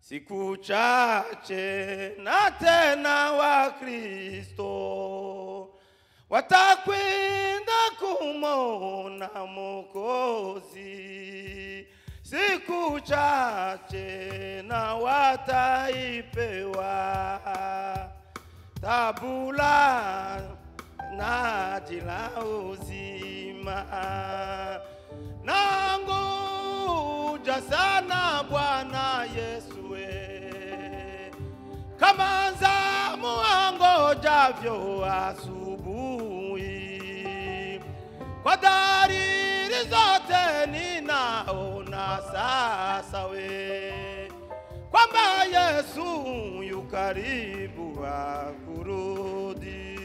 Siku chache na tena wa Kristo watakwenda kumona Mwokozi. Siku chache na wataipewa tabula na jila uzima. Nangoja sana Bwana Yesu kama zamu angojavyo asubuhi. Kwa dalili zote ninaona sasa kwamba Yesu yu karibu kurudi.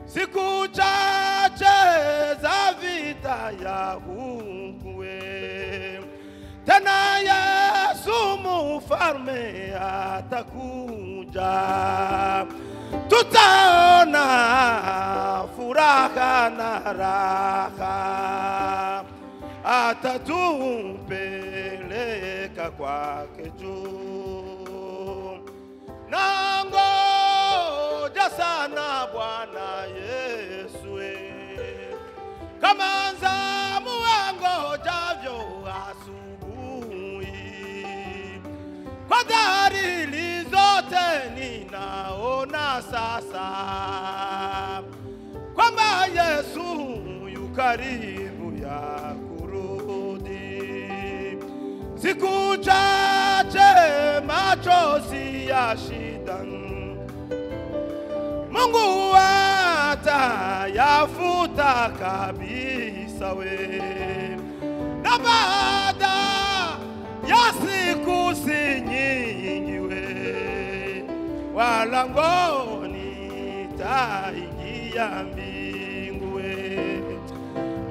Siku chache za vita ya huku tena Yesu mfalme atakuja. Tutaona furaha na raha, atatupeleka kwake juu. Nangoja sana Bwana Yesu kama zamu angojavyo asubuhi. Kwa dalili zote ninaona sasa kwamba Yesu yu karibu ya kurudi. Siku chache machozi ya shida Mungu atayafuta kabisa na baada ya siku si nyingi walangoni taingia mbingu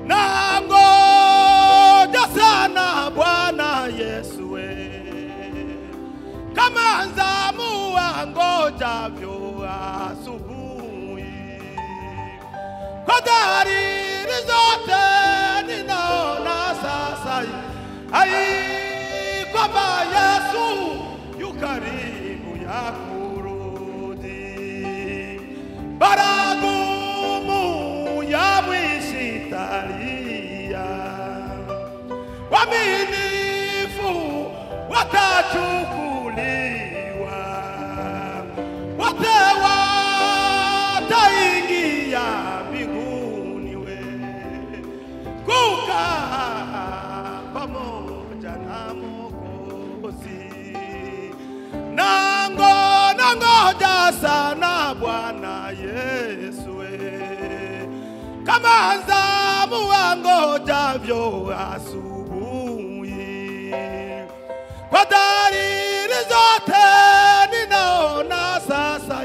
Nangoja sana Bwana Yesu kama zamu angojavyo asubuhi. Kwa dalili zote ninaona sasa kwamba Yesu yu karibu ya kurudi. Baragumu ya mwisitalia, waaminifu watachukuliwa, wote wataingia mbinguni kukaa pamoja na Mwokozi. Nangoja sana Bwana Yesu kama zamu angojavyo asubuhi. Kwa dalili zote ninaona sasa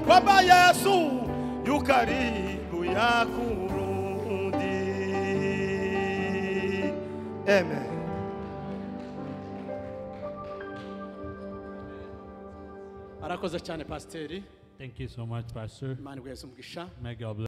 kwamba Yesu yu karibu ya kurudi. Amen. Arakoze cyane Pastor. Thank you so much, Pastor. Imana iguhe umugisha. May God bless.